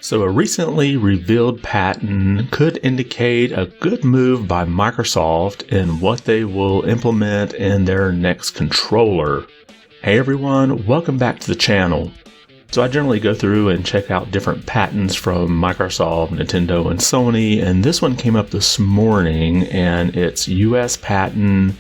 So a recently revealed patent could indicate a good move by Microsoft in what they will implement in their next controller. Hey everyone, welcome back to the channel. So I generally go through and check out different patents from Microsoft, Nintendo, and Sony, and this one came up this morning, and it's US patent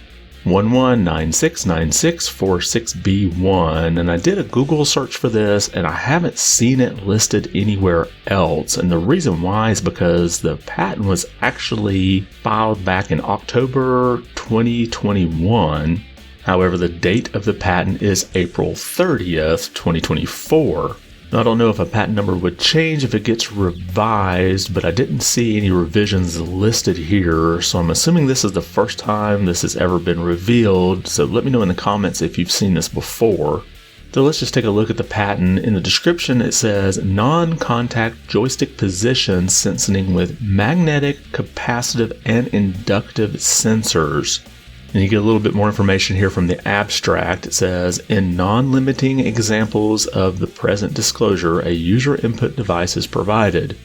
11969646B1, and I did a Google search for this and I haven't seen it listed anywhere else, and the reason why is because the patent was actually filed back in October 2021. However, the date of the patent is April 30th, 2024. Now, I don't know if a patent number would change if it gets revised, but I didn't see any revisions listed here, so I'm assuming this is the first time this has ever been revealed, so let me know in the comments if you've seen this before. So let's just take a look at the patent. In the description it says, non-contact joystick position sensing with magnetic, capacitive, and inductive sensors. And you get a little bit more information here from the abstract. It says, in non-limiting examples of the present disclosure, a user input device is provided.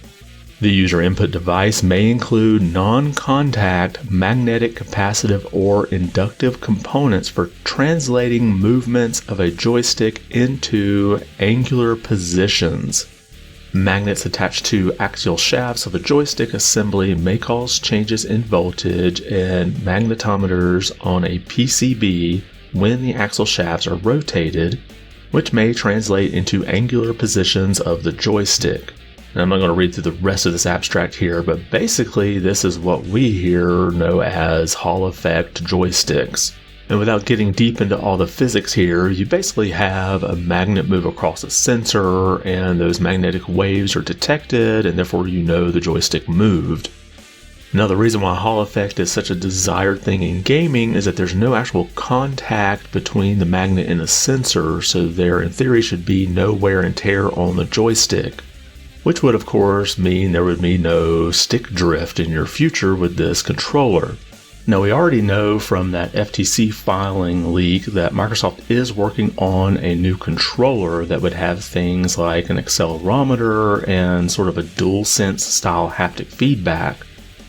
The user input device may include non-contact, magnetic, capacitive, or inductive components for translating movements of a joystick into angular positions. Magnets attached to axial shafts of a joystick assembly may cause changes in voltage and magnetometers on a PCB when the axial shafts are rotated, which may translate into angular positions of the joystick. And I'm not going to read through the rest of this abstract here, but basically this is what we here know as Hall effect joysticks. And without getting deep into all the physics here, you basically have a magnet move across a sensor, and those magnetic waves are detected, and therefore you know the joystick moved. Now, the reason why Hall effect is such a desired thing in gaming is that there's no actual contact between the magnet and the sensor, so there in theory should be no wear and tear on the joystick, which would of course mean there would be no stick drift in your future with this controller. Now, we already know from that FTC filing leak that Microsoft is working on a new controller that would have things like an accelerometer and sort of a DualSense style haptic feedback.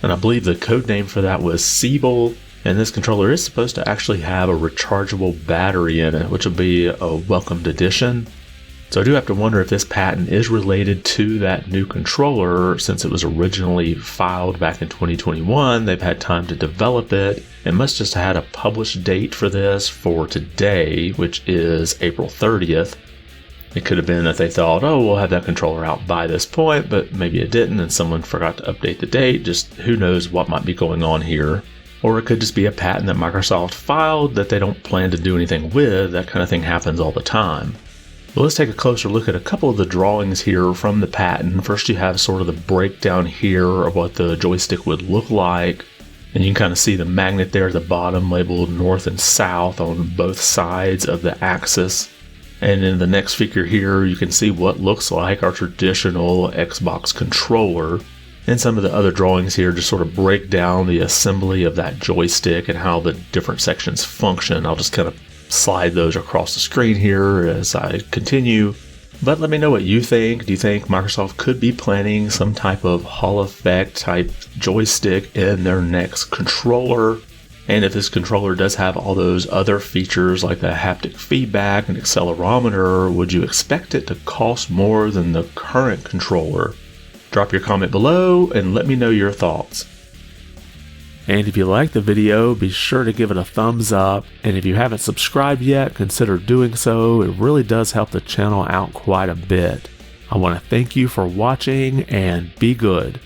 And I believe the code name for that was sebile. And this controller is supposed to actually have a rechargeable battery in it, which will be a welcomed addition. So I do have to wonder if this patent is related to that new controller. Since it was originally filed back in 2021, they've had time to develop it and must just have had a published date for this for today, which is April 30th. It could have been that they thought, oh, we'll have that controller out by this point, but maybe it didn't and someone forgot to update the date. Just who knows what might be going on here. Or it could just be a patent that Microsoft filed that they don't plan to do anything with. That kind of thing happens all the time. Well, let's take a closer look at a couple of the drawings here from the patent. First, you have sort of the breakdown here of what the joystick would look like. And you can kind of see the magnet there at the bottom labeled north and south on both sides of the axis. And in the next figure here, you can see what looks like our traditional Xbox controller. And some of the other drawings here just sort of break down the assembly of that joystick and how the different sections function. I'll just kind of slide those across the screen here as I continue. But let me know what you think. Do you think Microsoft could be planning some type of Hall effect type joystick in their next controller? And if this controller does have all those other features like the haptic feedback and accelerometer, would you expect it to cost more than the current controller? Drop your comment below and let me know your thoughts. And if you liked the video, be sure to give it a thumbs up. And if you haven't subscribed yet, consider doing so. It really does help the channel out quite a bit. I want to thank you for watching and be good.